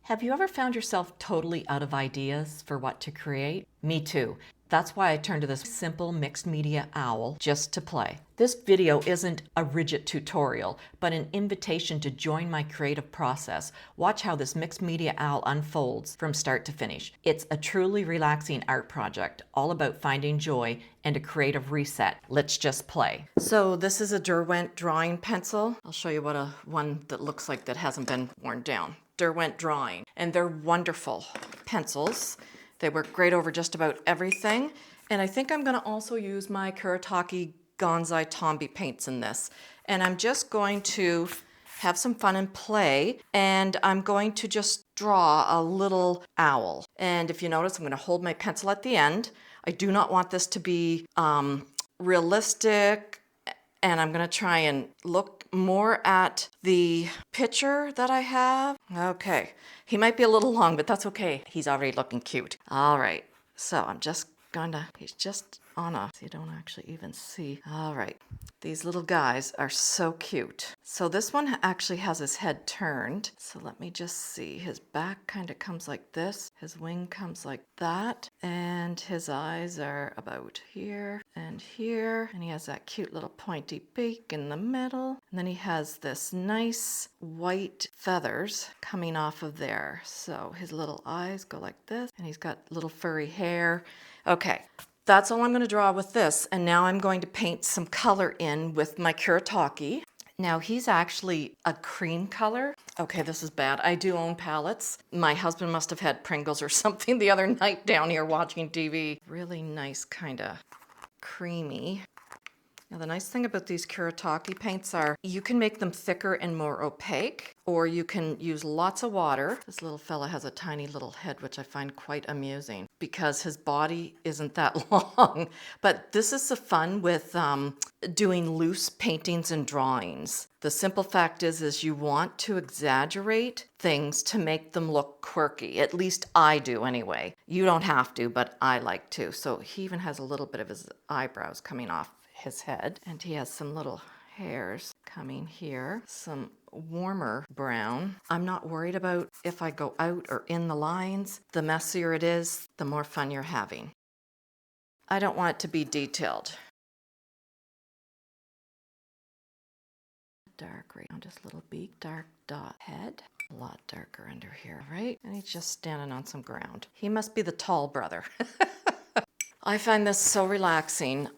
Have you ever found yourself totally out of ideas for what to create? Me too. That's why I turned to this simple mixed media owl just to play. This video isn't a rigid tutorial, but an invitation to join my creative process. Watch how this mixed media owl unfolds from start to finish. It's a truly relaxing art project, all about finding joy and a creative reset. Let's just play. So this is a Derwent drawing pencil. I'll show you what one that looks like that hasn't been worn down. Derwent drawing, and they're wonderful pencils. They work great over just about everything. And I think I'm going to also use my Kuretake Gonzai Tombi paints in this. And I'm just going to have some fun and play, and I'm going to just draw a little owl. And if you notice, I'm going to hold my pencil at the end. I do not want this to be realistic, and I'm going to try and look more at the picture that I have. Okay, he might be a little long, but that's okay. He's already looking cute. All right, so I'm just gonna, he's just on a, you don't actually even see. All right, these little guys are so cute. So this one actually has his head turned. So let me just see. His back kind of comes like this. His wing comes like that. And his eyes are about here and here. And he has that cute little pointy beak in the middle. And then he has this nice white feathers coming off of there. So his little eyes go like this. And he's got little furry hair. Okay. That's all I'm going to draw with this, and now I'm going to paint some color in with my Kuretake. Now he's actually a cream color. Okay, this is bad. I do own palettes. My husband must have had Pringles or something the other night down here watching TV. Really nice kind of creamy. Now the nice thing about these Kuretake paints are you can make them thicker and more opaque, or you can use lots of water. This little fella has a tiny little head, which I find quite amusing because his body isn't that long. But this is the fun with doing loose paintings and drawings. The simple fact is you want to exaggerate things to make them look quirky. At least I do anyway. You don't have to, but I like to. So he even has a little bit of his eyebrows coming off his head, and he has some little hairs coming here, some warmer brown. I'm not worried about if I go out or in the lines. The messier it is, the more fun you're having. I don't want it to be detailed. Dark right on just little beak, dark dot head. A lot darker under here, right? And he's just standing on some ground. He must be the tall brother. I find this so relaxing.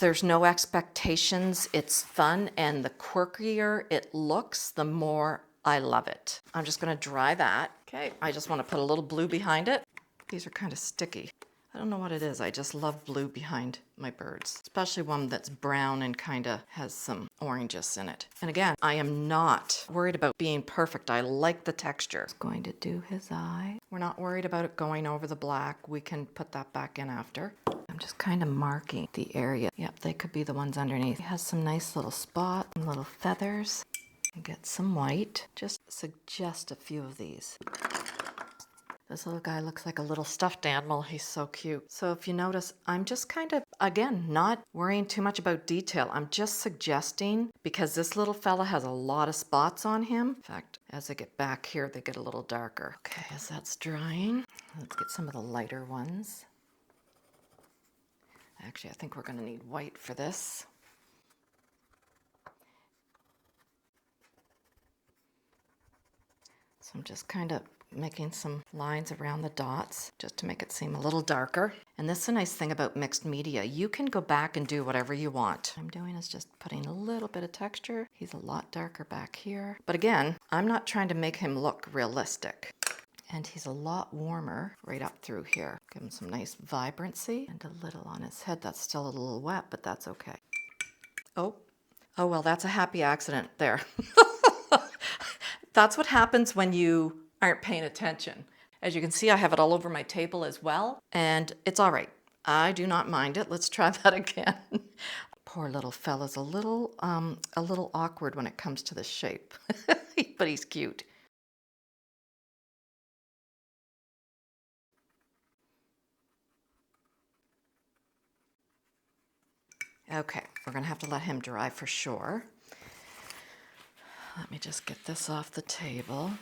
There's no expectations. It's fun, and the quirkier it looks, the more I love it. I'm just going to dry that. Okay, I just want to put a little blue behind it. These are kind of sticky. I don't know what it is. I just love blue behind my birds, especially one that's brown and kind of has some oranges in it. And again, I am not worried about being perfect. I like the texture. It's going to do his eye. We're not worried about it going over the black. We can put that back in after. I'm just kind of marking the area. Yep, they could be the ones underneath. He has some nice little spots, some little feathers. And get some white. Just suggest a few of these. This little guy looks like a little stuffed animal. He's so cute. So if you notice, I'm just kind of, again, not worrying too much about detail. I'm just suggesting, because this little fella has a lot of spots on him. In fact, as I get back here, they get a little darker. Okay, as that's drying, let's get some of the lighter ones. Actually, I think we're going to need white for this. So I'm just kind of making some lines around the dots just to make it seem a little darker. And this is a nice thing about mixed media. You can go back and do whatever you want. What I'm doing is just putting a little bit of texture. He's a lot darker back here. But again, I'm not trying to make him look realistic. And he's a lot warmer right up through here. Give him some nice vibrancy and a little on his head. That's still a little wet, but that's okay. Oh, well, that's a happy accident there. That's what happens when you aren't paying attention. As you can see, I have it all over my table as well, and it's all right. I do not mind it. Let's try that again. Poor little fella's a little awkward when it comes to the shape, but he's cute. Okay, we're gonna have to let him dry for sure. Let me just get this off the table.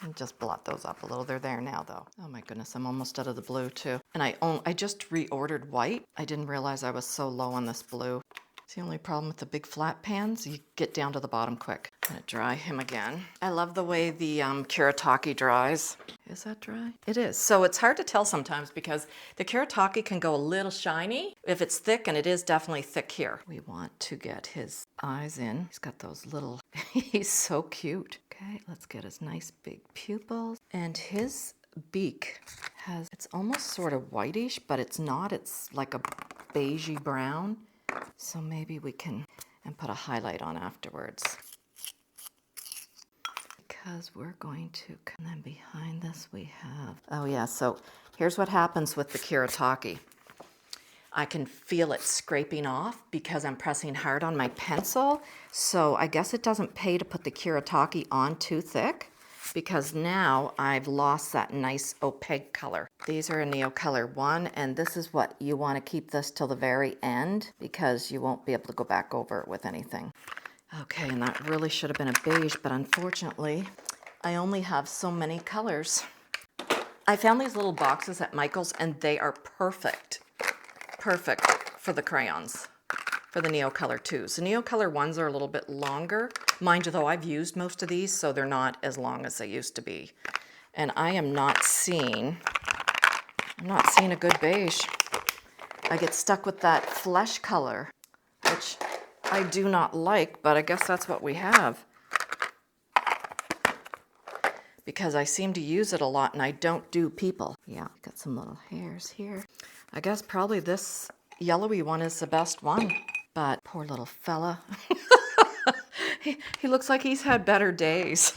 And just blot those up a little. They're there now though. Oh my goodness, I'm almost out of the blue too. And I just reordered white. I didn't realize I was so low on this blue. It's the only problem with the big flat pans. You get down to the bottom quick. I'm gonna dry him again. I love the way the Kuretake dries. Is that dry? It is. So it's hard to tell sometimes because the Kuretake can go a little shiny if it's thick, and it is definitely thick here. We want to get his eyes in. He's got those little, he's so cute. Okay, let's get his nice big pupils. And his beak it's almost sort of whitish, but it's not. It's like a beigey brown. So maybe we can, and put a highlight on afterwards. Because we're going to, and then behind this we have, oh yeah, so here's what happens with the Kuretake. I can feel it scraping off because I'm pressing hard on my pencil. So I guess it doesn't pay to put the Kuretake on too thick because now I've lost that nice opaque color. These are a Neocolor 1, and this is what you want to keep this till the very end because you won't be able to go back over it with anything. Okay, and that really should have been a beige, but unfortunately, I only have so many colors. I found these little boxes at Michael's, and they are perfect for the crayons, for the Neocolor 2s. The Neocolor 1s are a little bit longer. Mind you, though, I've used most of these, so they're not as long as they used to be. And I am not seeing a good beige. I get stuck with that flesh color, which I do not like, but I guess that's what we have. Because I seem to use it a lot and I don't do people. Yeah, got some little hairs here. I guess probably this yellowy one is the best one, but poor little fella. He looks like he's had better days.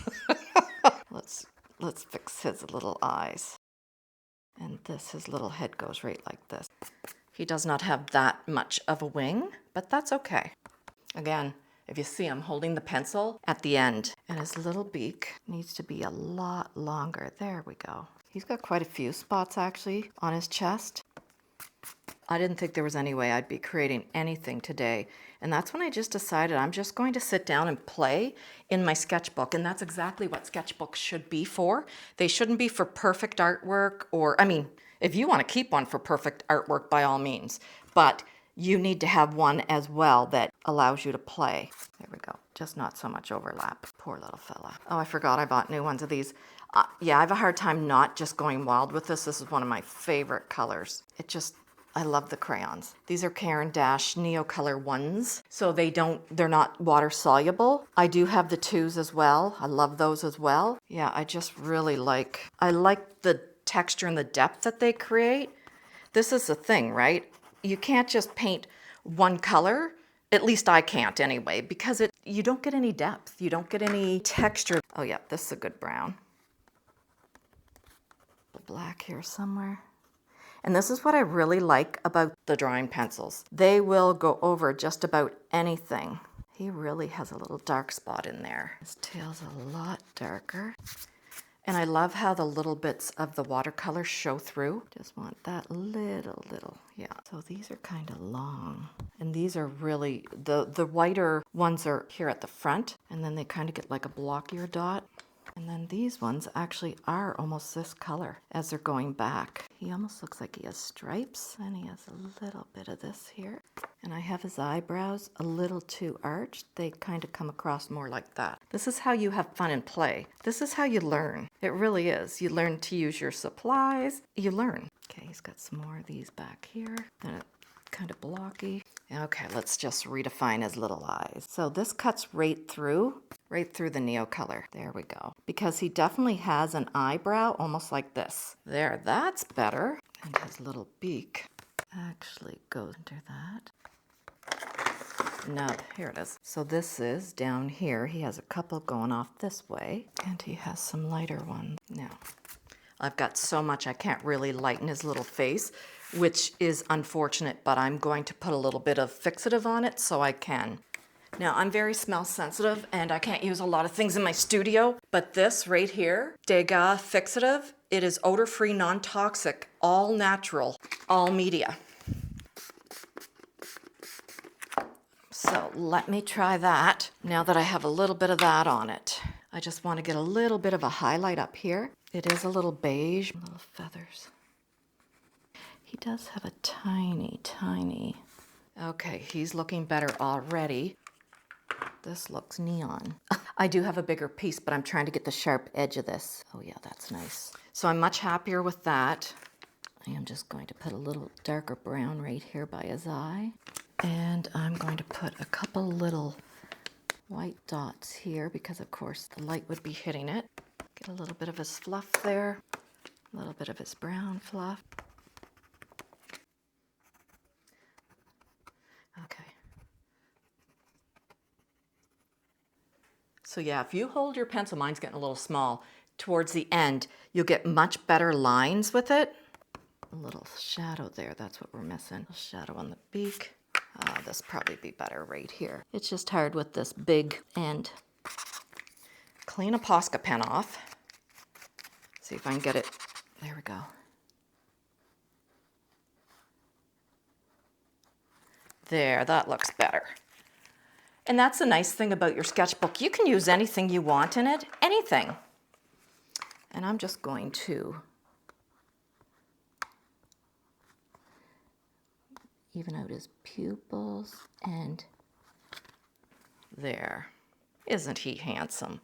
Let's fix his little eyes. And his little head goes right like this. He does not have that much of a wing, but that's okay. Again, if you see, I'm holding the pencil at the end, and his little beak needs to be a lot longer. There we go. He's got quite a few spots actually on his chest. I didn't think there was any way I'd be creating anything today, and that's when I just decided I'm just going to sit down and play in my sketchbook, and that's exactly what sketchbooks should be for. They shouldn't be for perfect artwork, or, I mean, if you want to keep one for perfect artwork, by all means, but you need to have one as well that allows you to play. There we go. Just not so much overlap. Poor little fella. Oh, I forgot I bought new ones of these. Yeah, I have a hard time not just going wild with this. This is one of my favorite colors. I love the crayons. These are Caran d'Ache Neocolor 1s. So they're not water soluble. I do have the 2s as well. I love those as well. Yeah, I just really I like the texture and the depth that they create. This is the thing, right? You can't just paint one color. At least I can't anyway, because you don't get any depth. You don't get any texture. Oh yeah, this is a good brown. Black here somewhere. And this is what I really like about the drawing pencils. They will go over just about anything. He really has a little dark spot in there. His tail's a lot darker. And I love how the little bits of the watercolor show through. Just want that little, yeah. So these are kind of long. And these are really, the whiter ones are here at the front, and then they kind of get like a blockier dot. And then these ones actually are almost this color as they're going back. He almost looks like he has stripes, and he has a little bit of this here. And I have his eyebrows a little too arched. They kind of come across more like that. This is how you have fun and play. This is how you learn. It really is. You learn to use your supplies. You learn. Okay, he's got some more of these back here. Kind of blocky. Okay, let's just redefine his little eyes. So this cuts right through the Neocolor. There we go. Because he definitely has an eyebrow almost like this. There, that's better. And his little beak actually goes under that. No, here it is. So this is down here. He has a couple going off this way, and he has some lighter ones. Now, I've got so much I can't really lighten his little face, which is unfortunate, but I'm going to put a little bit of fixative on it so I can. Now, I'm very smell sensitive and I can't use a lot of things in my studio, but this right here, Degas Fixative, it is odor-free, non-toxic, all natural, all media. So let me try that now that I have a little bit of that on it. I just want to get a little bit of a highlight up here. It is a little beige, little feathers. He does have a tiny. Okay, he's looking better already. This looks neon. I do have a bigger piece, but I'm trying to get the sharp edge of this. Oh yeah, that's nice. So I'm much happier with that. I am just going to put a little darker brown right here by his eye. And I'm going to put a couple little white dots here because of course the light would be hitting it. Get a little bit of his fluff there, a little bit of his brown fluff. Okay. So yeah, if you hold your pencil, mine's getting a little small, towards the end, you'll get much better lines with it. A little shadow there, that's what we're missing. A little shadow on the beak. This probably be better right here. It's just hard with this big end. Clean a Posca pen off. See if I can get it. There we go. There, that looks better. And that's the nice thing about your sketchbook. You can use anything you want in it, anything. And I'm just going to even out his pupils, and there. Isn't he handsome?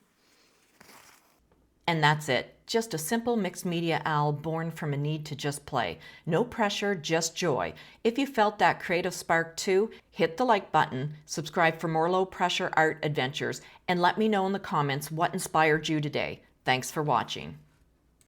And that's it. Just a simple mixed media owl born from a need to just play. No pressure, just joy. If you felt that creative spark too, hit the like button, subscribe for more low pressure art adventures, and let me know in the comments what inspired you today. Thanks for watching.